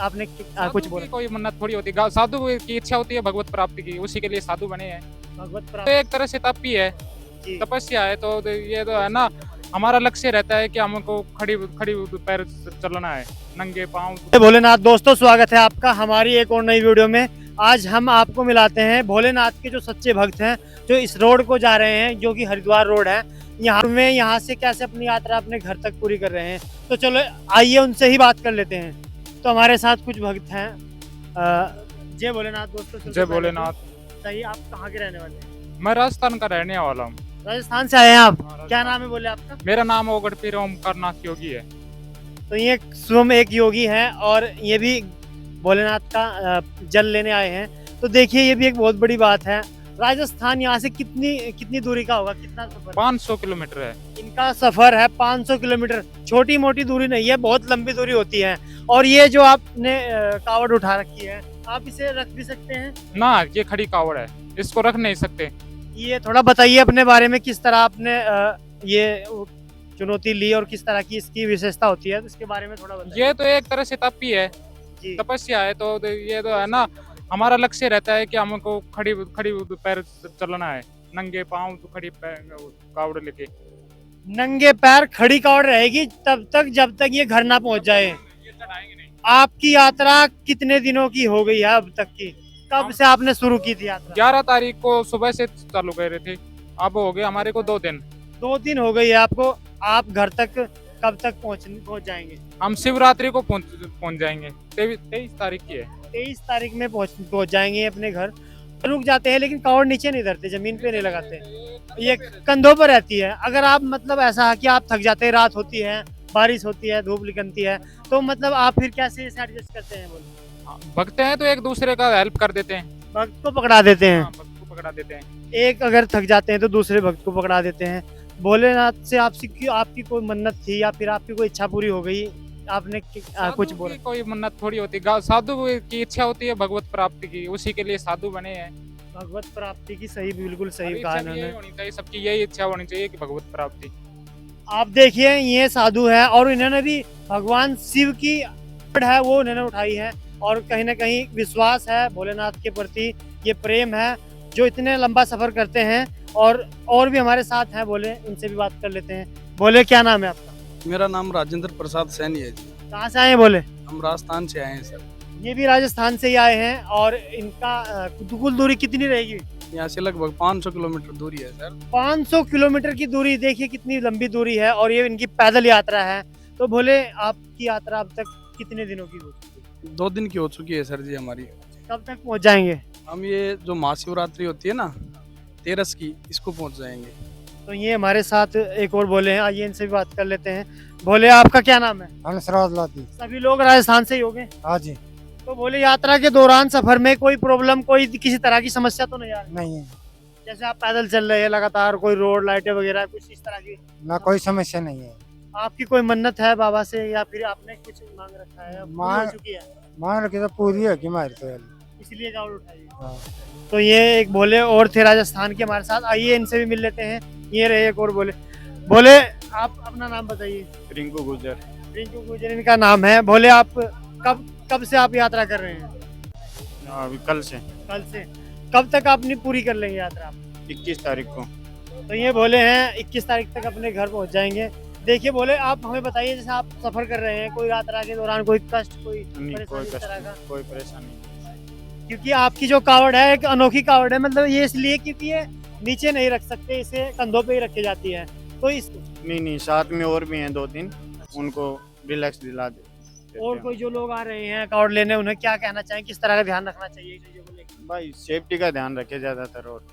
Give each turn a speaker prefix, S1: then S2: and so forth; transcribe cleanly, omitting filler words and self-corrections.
S1: आपने कुछ बोला?
S2: कोई मन्नत थोड़ी होती, साधु की इच्छा होती है भगवत प्राप्ति की, उसी के लिए साधु बने हैं।
S1: भगवत
S2: तो
S1: प्राप्त
S2: एक तरह से तप ही है,
S1: जी।
S2: तपस्या है। तो ये तो है ना, हमारा लक्ष्य रहता है कि हमको खड़ी खड़ी पैर चलना है, नंगे पाँव।
S1: जय भोलेनाथ दोस्तों, स्वागत है आपका हमारी एक और नई वीडियो में। आज हम आपको मिलाते हैं भोलेनाथ के जो सच्चे भक्त हैं, जो इस रोड को जा रहे हैं, जो कि हरिद्वार रोड है। यहाँ से कैसे अपनी यात्रा अपने घर तक पूरी कर रहे हैं। तो चलो आइए उनसे ही बात कर लेते हैं। तो हमारे साथ कुछ भक्त हैं। जय भोलेनाथ दोस्तों।
S2: जय भोलेनाथ।
S1: सही, आप कहाँ के रहने वाले हैं?
S2: मैं राजस्थान का रहने वाला हूँ।
S1: राजस्थान से आए हैं आप?
S2: हाँ,
S1: क्या नाम है बोले आपका?
S2: मेरा नाम ओगढ़ पीर ओमकारनाथ योगी है।
S1: तो ये स्वयं एक योगी हैं और ये भी भोलेनाथ का जल लेने आए हैं। तो देखिए, ये भी एक बहुत बड़ी बात है। राजस्थान यहाँ से कितनी कितनी दूरी का होगा, कितना सफर?
S2: 500 किलोमीटर है।
S1: इनका सफर है 500 किलोमीटर। छोटी मोटी दूरी नहीं है, बहुत लंबी दूरी होती है। और ये जो आपने कावड़ उठा रखी है, आप इसे रख भी सकते हैं
S2: ना, ये खड़ी कावड़ है, इसको रख नहीं सकते।
S1: ये थोड़ा बताइए अपने बारे में, किस तरह आपने ये चुनौती ली और किस तरह की इसकी विशेषता होती है, तो इसके बारे में थोड़ा बताइए।
S2: ये तो एक तरह से तप ही है,
S1: जी।
S2: तपस्या है। तो ये तो है ना, हमारा लक्ष्य रहता है कि हमको खड़ी खड़ी पैर चलना है, नंगे पाँव तो खड़ी कावड़ लेके।
S1: नंगे पैर खड़ी कावड़ रहेगी तब तक जब तक ये घर ना पहुंच जाए।
S2: ये चढ़ाएंगे नहीं।
S1: आपकी यात्रा कितने दिनों की हो गई है अब तक की? कब से आपने शुरू की थी यात्रा?
S2: 11 तारीख को सुबह से चालू कर रहे थे, अब हो गए हमारे को 2 दिन।
S1: 2 दिन हो गई है आपको। आप घर तक कब तक पहुंच जाएंगे?
S2: हम शिवरात्रि को पहुंच जाएंगे। 23 तारीख की है।
S1: 23 तारीख में पहुंच जाएंगे अपने घर। रुक जाते हैं लेकिन कावड़ नीचे नहीं धरते, जमीन पे नहीं लगाते, ये कंधों पर रहती है। अगर आप मतलब ऐसा है कि आप थक जाते हैं, रात होती है, बारिश होती है, धूप निकलती है, तो मतलब आप फिर कैसे इसे एडजस्ट करते हैं? बोलो।
S2: भगते हैं तो एक दूसरे का हेल्प कर देते हैं।
S1: भक्त को पकड़ा देते हैं।
S2: हाँ, भक्त को पकड़ा देते हैं।
S1: एक अगर थक जाते हैं तो दूसरे भक्त को पकड़ा देते हैं। भोलेनाथ से आपकी कोई मन्नत थी या फिर आपकी कोई इच्छा पूरी हो गई? आपने कुछ
S2: साधु
S1: बोला?
S2: की कोई मन्नत थोड़ी होती, साधु की इच्छा होती है भगवत प्राप्ति की, उसी के लिए साधु बने हैं।
S1: भगवत प्राप्ति की, सही, बिल्कुल सही
S2: हर
S1: कहा
S2: इच्छा यही
S1: इन्होंने।
S2: होनी चाहिए, सबकी यही इच्छा होनी चाहिए कि भगवत प्राप्ति।
S1: आप देखिए, ये साधु है और इन्होंने भी भगवान शिव की है वो उन्होंने उठाई है। और कहीं ना कहीं विश्वास है भोलेनाथ के प्रति, ये प्रेम है जो इतने लंबा सफर करते हैं। और भी हमारे साथ हैं, बोले उनसे भी बात कर लेते हैं। बोले, क्या नाम है आपका?
S3: मेरा नाम राजेंद्र प्रसाद सैनी है जी।
S1: कहाँ से आए हैं? बोले
S3: हम राजस्थान से आए हैं सर।
S1: ये भी राजस्थान से ही आए हैं। और इनका कुल दूरी कितनी रहेगी?
S3: यहाँ से लगभग 500 किलोमीटर दूरी है सर।
S1: 500 किलोमीटर की दूरी, देखिए कितनी लंबी दूरी है। और ये इनकी पैदल यात्रा है। तो बोले, आपकी यात्रा अब तक कितने दिनों की हो चुकी है?
S3: 2 दिन की हो चुकी है सर जी हमारी।
S1: कब तक पहुंच जाएंगे?
S3: हम ये जो महाशिवरात्रि होती है ना, 13 की, इसको पहुंच जाएंगे।
S1: तो ये हमारे साथ एक और बोले हैं, आइए इनसे भी बात कर लेते हैं। बोले, आपका क्या नाम है?
S4: हंसराज लाती।
S1: सभी लोग राजस्थान से ही होंगे?
S4: हाँ जी।
S1: तो बोले, यात्रा के दौरान सफर में कोई प्रॉब्लम, कोई किसी तरह की समस्या तो नहीं आ रही?
S4: नहीं है
S1: जैसे आप पैदल चल रहे हैं लगातार, कोई रोड लाइटें वगैरह कुछ इस तरह की?
S4: ना, कोई समस्या नहीं है।
S1: आपकी कोई मन्नत है बाबा से या फिर आपने कुछ मांग रखा है, पूरी हो
S4: मांग-
S1: चुकी है,
S4: मान रखी तो पूरी है कि हमारी तो यार।
S1: इसलिए कावड़ उठाई है?
S4: हाँ।
S1: तो ये एक बोले और थे राजस्थान के हमारे साथ, आइए इनसे भी मिल लेते हैं। ये रहे एक और बोले। बोले, आप अपना नाम बताइए।
S2: रिंकू गुजर।
S1: रिंकू गुजर इनका नाम है। बोले, आप कब से आप यात्रा कर रहे हैं?
S5: अभी कल से
S1: कल से। कब तक आपने पूरी कर लेंगे यात्रा आप?
S5: 21 तारीख को।
S1: तो ये बोले हैं 21 तारीख तक अपने घर पहुंच जाएंगे। देखिए बोले, आप हमें बताइए, जैसे आप सफर कर रहे हैं, कोई यात्रा के दौरान कोई कष्ट, कोई
S5: नहीं, कोई
S1: परेशानी इस
S5: कष्ट
S1: तरह का?
S5: नहीं, कोई परेशानी नहीं।
S1: क्योंकि आपकी जो कावड़ है एक अनोखी कावड़ है, मतलब ये इसलिए क्योंकि ये नीचे नहीं रख सकते, इसे कंधों पे ही रखी जाती है। तो इस
S5: नहीं, साथ में और भी हैं 2-3, उनको रिलैक्स दिला दे।
S1: और कोई जो लोग आ रहे हैं कावड़ लेने, उन्हें क्या कहना चाहिए, किस तरह का ध्यान रखना चाहिए चीजों को लेकर?
S5: भाई सेफ्टी का ध्यान रखे ज्यादातर और